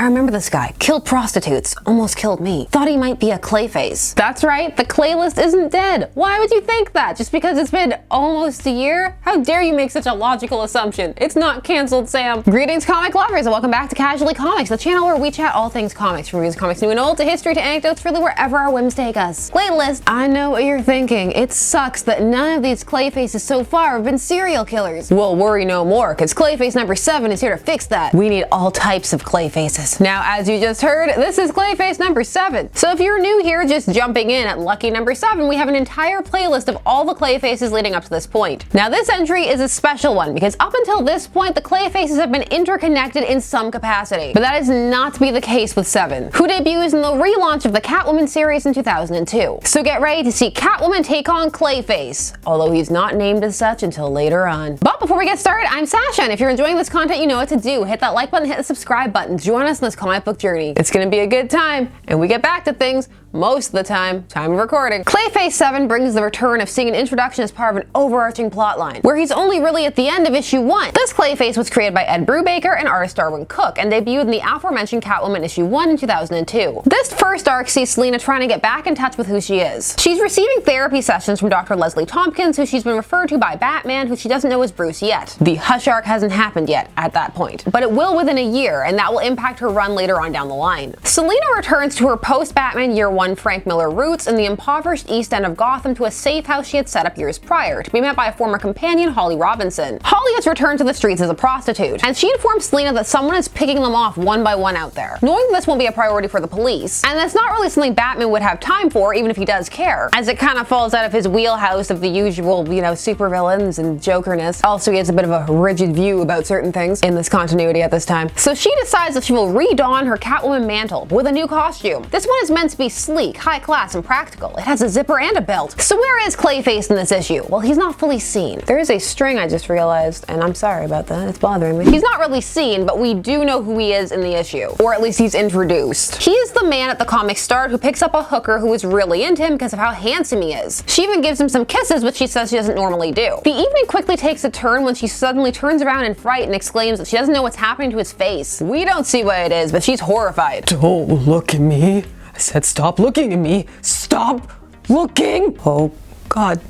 I remember this guy. Killed prostitutes. Almost killed me. Thought he might be a Clayface. That's right, the Claylist isn't dead. Why would you think that? Just because it's been almost a year? How dare you make such a logical assumption? It's not canceled, Sam. Greetings, comic lovers, and welcome back to Casually Comics, the channel where we chat all things comics, from reviews of comics new and old to history to anecdotes, really wherever our whims take us. Claylist, I know what you're thinking. It sucks that none of these Clayfaces so far have been serial killers. Well, worry no more, because Clayface number 7 is here to fix that. We need all types of Clayfaces. Now, as you just heard, this is Clayface number 7. So if you're new here, just jumping in at lucky number 7, we have an entire playlist of all the Clayfaces leading up to this point. Now, this entry is a special one, because up until this point, the Clayfaces have been interconnected in some capacity. But that is not to be the case with 7, who debuts in the relaunch of the Catwoman series in 2002. So get ready to see Catwoman take on Clayface, although he's not named as such until later on. But before we get started, I'm Sasha, and if you're enjoying this content, you know what to do. Hit that like button, hit the subscribe button, join us in this comic book journey. It's gonna be a good time, and we get back to things most of the time of recording. Clayface 7 brings the return of seeing an introduction as part of an overarching plotline, where he's only really at the end of issue 1. This Clayface was created by Ed Brubaker and artist Darwyn Cooke, and debuted in the aforementioned Catwoman issue 1 in 2002. This first arc sees Selina trying to get back in touch with who she is. She's receiving therapy sessions from Dr. Leslie Tompkins, who she's been referred to by Batman, who she doesn't know is Bruce yet. The Hush arc hasn't happened yet at that point, but it will within a year, and that will impact her run later on down the line. Selina returns to her post-Batman Year 1 Frank Miller roots in the impoverished East End of Gotham to a safe house she had set up years prior, to be met by a former companion, Holly Robinson. Holly has returned to the streets as a prostitute, and she informs Selina that someone is picking them off one by one out there. Knowing that this won't be a priority for the police, and that's not really something Batman would have time for, even if he does care, as it kind of falls out of his wheelhouse of the usual, supervillains and jokerness. Also, he has a bit of a rigid view about certain things in this continuity at this time. So she decides that she will redon her Catwoman mantle with a new costume. This one is meant to be sleek, high class, and practical. It has a zipper and a belt. So where is Clayface in this issue? Well, he's not fully seen. There is a string I just realized, and I'm sorry about that. It's bothering me. He's not really seen, but we do know who he is in the issue, or at least he's introduced. He is the man at the comic start who picks up a hooker who is really into him because of how handsome he is. She even gives him some kisses, which she says she doesn't normally do. The evening quickly takes a turn when she suddenly turns around in fright and exclaims that she doesn't know what's happening to his face. We don't see what it is, but she's horrified. Don't look at me. I said stop looking at me. Stop looking. Oh, God.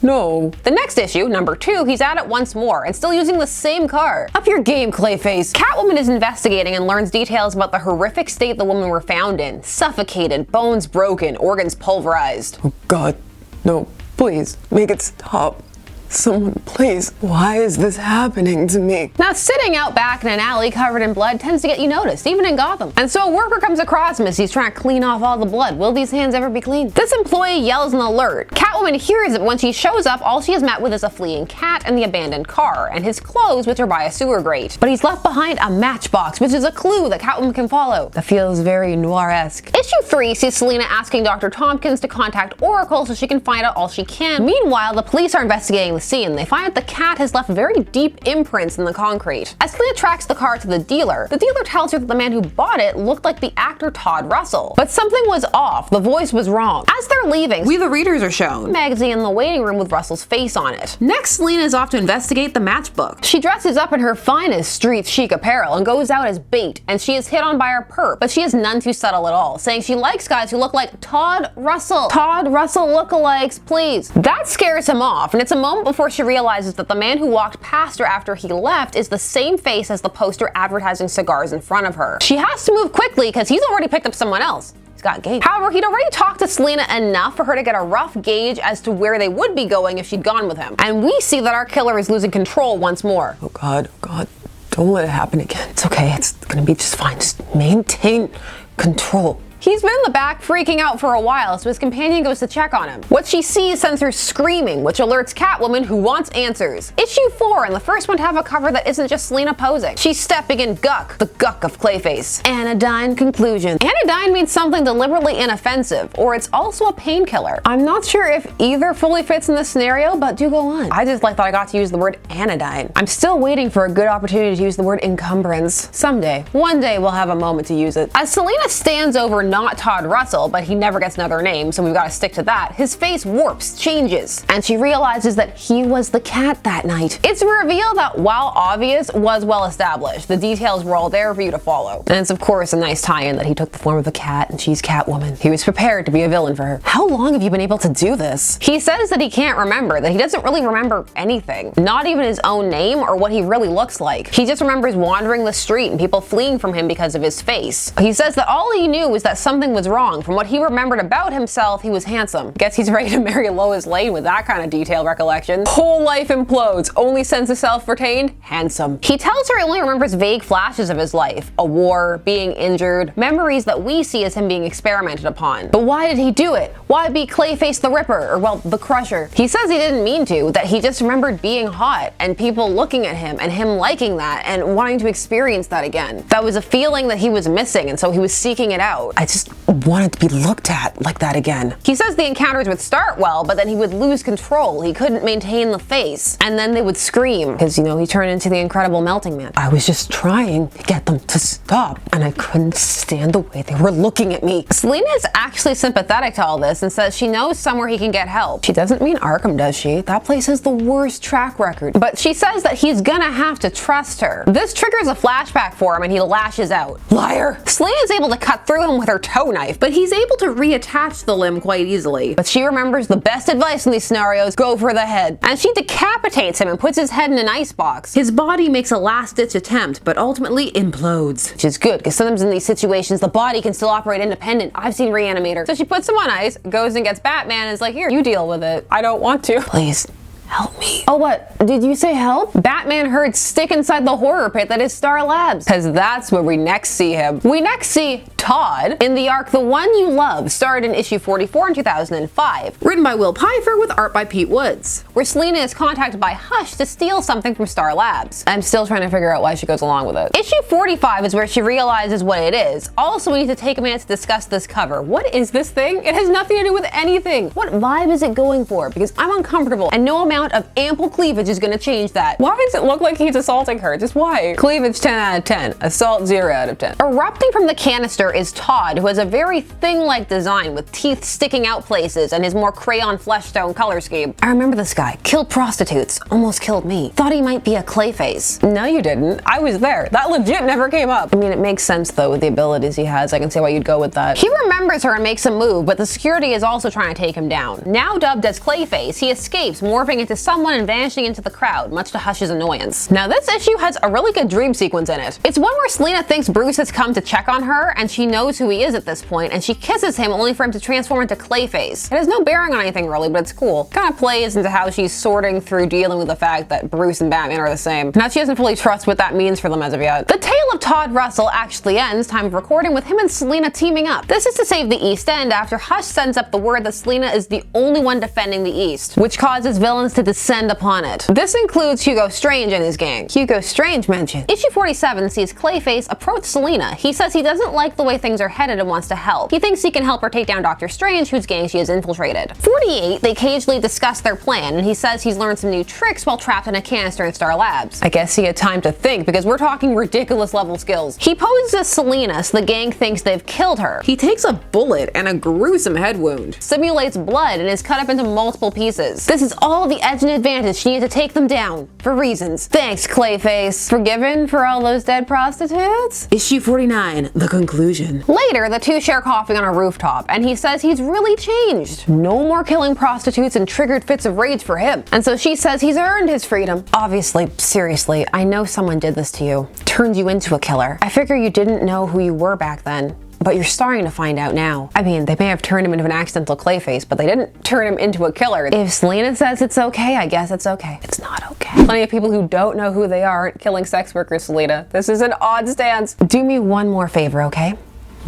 No. The next issue, number 2, he's at it once more and still using the same car. Up your game, Clayface. Catwoman is investigating and learns details about the horrific state the women were found in. Suffocated, bones broken, organs pulverized. Oh, God. No. Please, make it stop. Someone, please. Why is this happening to me? Now, sitting out back in an alley covered in blood tends to get you noticed, even in Gotham. And so a worker comes across him as he's trying to clean off all the blood. Will these hands ever be clean? This employee yells an alert. Catwoman hears it. When she shows up, all she has met with is a fleeing cat and the abandoned car, and his clothes, which are by a sewer grate. But he's left behind a matchbox, which is a clue that Catwoman can follow. That feels very noir-esque. Issue 3 sees Selina asking Dr. Tompkins to contact Oracle so she can find out all she can. Meanwhile, the police are investigating the scene. They find that the cat has left very deep imprints in the concrete. As Selina tracks the car to the dealer tells her that the man who bought it looked like the actor Todd Russell. But something was off. The voice was wrong. As they're leaving, we the readers are shown a magazine in the waiting room with Russell's face on it. Next, Selina is off to investigate the matchbook. She dresses up in her finest street chic apparel and goes out as bait, and she is hit on by her perp, but she is none too subtle at all, saying she likes guys who look like Todd Russell. Todd Russell lookalikes, please. That scares him off, and it's a moment before she realizes that the man who walked past her after he left is the same face as the poster advertising cigars in front of her. She has to move quickly because he's already picked up someone else. He's got game. However, he'd already talked to Selina enough for her to get a rough gauge as to where they would be going if she'd gone with him. And we see that our killer is losing control once more. Oh, God. Oh, God. Don't let it happen again. It's okay. It's gonna be just fine. Just maintain control. He's been in the back freaking out for a while, so his companion goes to check on him. What she sees sends her screaming, which alerts Catwoman, who wants answers. Issue 4, and the first one to have a cover that isn't just Selina posing. She's stepping in Guck, the Guck of Clayface. Anodyne conclusion. Anodyne means something deliberately inoffensive, or it's also a painkiller. I'm not sure if either fully fits in this scenario, but do go on. I just thought I got to use the word anodyne. I'm still waiting for a good opportunity to use the word encumbrance. Someday. One day we'll have a moment to use it. As Selina stands over not Todd Russell, but he never gets another name, so we've got to stick to that, his face warps, changes, and she realizes that he was the cat that night. It's a reveal that, while obvious, was well established. The details were all there for you to follow. And it's of course a nice tie-in that he took the form of a cat and she's Catwoman. He was prepared to be a villain for her. How long have you been able to do this? He says that he can't remember, that he doesn't really remember anything. Not even his own name or what he really looks like. He just remembers wandering the street and people fleeing from him because of his face. He says that all he knew was that something was wrong. From what he remembered about himself, he was handsome. Guess he's ready to marry Lois Lane with that kind of detailed recollection. Whole life implodes. Only sense of self retained? Handsome. He tells her he only remembers vague flashes of his life. A war, being injured, memories that we see as him being experimented upon. But why did he do it? Why be Clayface the Ripper, or well, the Crusher? He says he didn't mean to, that he just remembered being hot and people looking at him and him liking that and wanting to experience that again. That was a feeling that he was missing, and so he was seeking it out. I just wanted to be looked at like that again. He says the encounters would start well, but then he would lose control. He couldn't maintain the face, and then they would scream because, you know, he turned into the Incredible Melting Man. I was just trying to get them to stop, and I couldn't stand the way they were looking at me. Selina is actually sympathetic to all this and says she knows somewhere he can get help. She doesn't mean Arkham, does she? That place has the worst track record. But she says that he's gonna have to trust her. This triggers a flashback for him and he lashes out. Liar! Selina is able to cut through him with her toe knife, but he's able to reattach the limb quite easily. But she remembers the best advice in these scenarios: go for the head. And she decapitates him and puts his head in an icebox. His body makes a last-ditch attempt, but ultimately implodes. Which is good, because sometimes in these situations, the body can still operate independent. I've seen Reanimator. So she puts him on ice, goes and gets Batman, and is like, here, you deal with it. I don't want to. Please. Help me. Oh, what? Did you say help? Batman heard stick inside the horror pit that is Star Labs. Because that's where we next see him. We next see Todd in the arc The One You Love, starred in issue 44 in 2005. Written by Will Pfeiffer with art by Pete Woods. Where Selina is contacted by Hush to steal something from Star Labs. I'm still trying to figure out why she goes along with it. Issue 45 is where she realizes what it is. Also, we need to take a minute to discuss this cover. What is this thing? It has nothing to do with anything. What vibe is it going for? Because I'm uncomfortable, and no amount of ample cleavage is gonna change that. Why does it look like he's assaulting her? Just why? Cleavage 10 out of 10. Assault 0 out of 10. Erupting from the canister is Todd, who has a very thing-like design with teeth sticking out places and his more crayon flesh tone color scheme. I remember this guy. Killed prostitutes. Almost killed me. Thought he might be a Clayface. No, you didn't. I was there. That legit never came up. I mean, it makes sense though with the abilities he has. I can see why you'd go with that. He remembers her and makes a move, but the security is also trying to take him down. Now dubbed as Clayface, he escapes, morphing into someone and vanishing into the crowd, much to Hush's annoyance. Now this issue has a really good dream sequence in it. It's one where Selina thinks Bruce has come to check on her, and she knows who he is at this point, and she kisses him only for him to transform into Clayface. It has no bearing on anything really, but it's cool. It kind of plays into how she's sorting through dealing with the fact that Bruce and Batman are the same. Now she doesn't fully trust what that means for them as of yet. The tale of Todd Russell actually ends, time of recording, with him and Selina teaming up. This is to save the East End after Hush sends up the word that Selina is the only one defending the East, which causes villains to descend upon it. This includes Hugo Strange and his gang. Hugo Strange mentioned. Issue 47 sees Clayface approach Selina. He says he doesn't like the way things are headed and wants to help. He thinks he can help her take down Dr. Strange, whose gang she has infiltrated. 48, they occasionally discuss their plan, and he says he's learned some new tricks while trapped in a canister in Star Labs. I guess he had time to think, because we're talking ridiculous level skills. He poses as Selina, so the gang thinks they've killed her. He takes a bullet and a gruesome head wound, simulates blood, and is cut up into multiple pieces. This is all the edge and advantage she needed to take them down, for reasons. Thanks, Clayface. Forgiven for all those dead prostitutes? Issue 49, the conclusion. Later, the two share coffee on a rooftop, and he says he's really changed. No more killing prostitutes and triggered fits of rage for him. And so she says he's earned his freedom. Obviously, seriously, I know someone did this to you. Turned you into a killer. I figure you didn't know who you were back then, but you're starting to find out now. I mean, they may have turned him into an accidental Clayface, but they didn't turn him into a killer. If Selina says it's okay, I guess it's okay. It's not okay. Plenty of people who don't know who they are aren't killing sex workers, Selina. This is an odd stance. Do me one more favor, okay?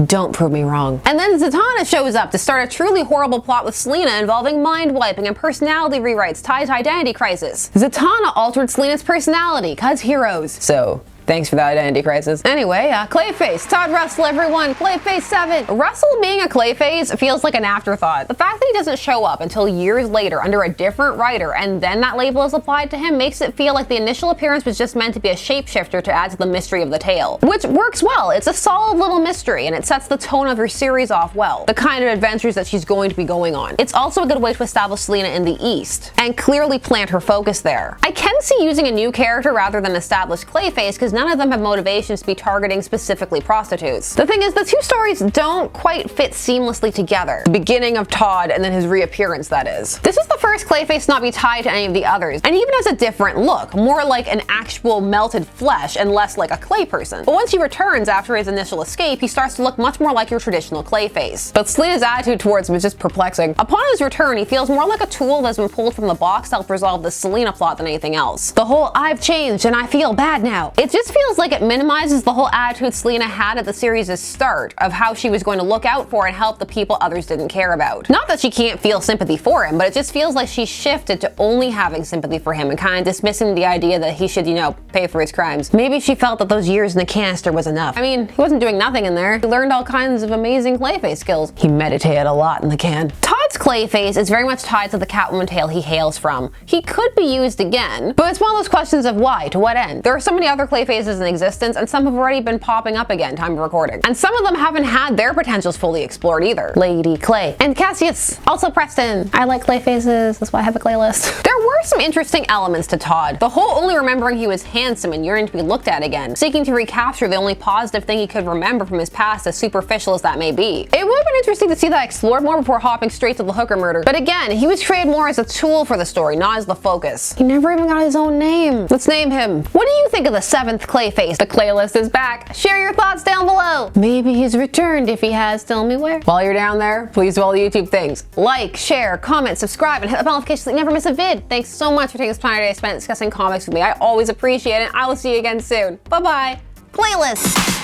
Don't prove me wrong. And then Zatanna shows up to start a truly horrible plot with Selina involving mind wiping and personality rewrites tied to identity crisis. Zatanna altered Selina's personality, 'cause heroes. So Thanks for that identity crisis. Anyway, Clayface Todd Russell, everyone. Clayface 7. Russell being a Clayface feels like an afterthought. The fact that he doesn't show up until years later under a different writer and then that label is applied to him makes it feel like the initial appearance was just meant to be a shapeshifter to add to the mystery of the tale. Which works well. It's a solid little mystery and it sets the tone of her series off well. The kind of adventures that she's going to be going on. It's also a good way to establish Selina in the East and clearly plant her focus there. I can see using a new character rather than established Clayface because none of them have motivations to be targeting specifically prostitutes. The thing is, the two stories don't quite fit seamlessly together. The beginning of Todd and then his reappearance, that is. This is the first Clayface not be tied to any of the others, and even has a different look, more like an actual melted flesh and less like a clay person. But once he returns after his initial escape, he starts to look much more like your traditional Clayface. But Selina's attitude towards him is just perplexing. Upon his return, he feels more like a tool that's been pulled from the box to help resolve the Selina plot than anything else. The whole "I've changed and I feel bad now," it just feels like it minimizes the whole attitude Selina had at the series' start of how she was going to look out for and help the people others didn't care about. Not that she can't feel sympathy for him, but it just feels like she shifted to only having sympathy for him and kind of dismissing the idea that he should, pay for his crimes. Maybe she felt that those years in the canister was enough. I mean, he wasn't doing nothing in there. He learned all kinds of amazing Clayface skills. He meditated a lot in the can. Todd's Clayface is very much tied to the Catwoman tale he hails from. He could be used again, but it's one of those questions of why, to what end? There are so many other Clayfaces in existence, and some have already been popping up again, time of recording. And some of them haven't had their potentials fully explored either. Lady Clay. And Cassius. Also Preston. I like Clayfaces, that's why I have a Claylist. There were some interesting elements to Todd. The whole only remembering he was handsome and yearning to be looked at again, seeking to recapture the only positive thing he could remember from his past, as superficial as that may be. It would have been interesting to see that explored more before hopping straight to the hooker murder. But again, he was created more as a tool for the story, not as the focus. He never even got his own name. Let's name him. What do you think of the 7th Clayface? The Claylist is back. Share your thoughts down below. Maybe he's returned. If he has, tell me where. While you're down there, please do all the YouTube things. Like, share, comment, subscribe, and hit the bell notification so you never miss a vid. Thanks so much for taking this time today spent discussing comics with me. I always appreciate it. I will see you again soon. Bye-bye. Claylist.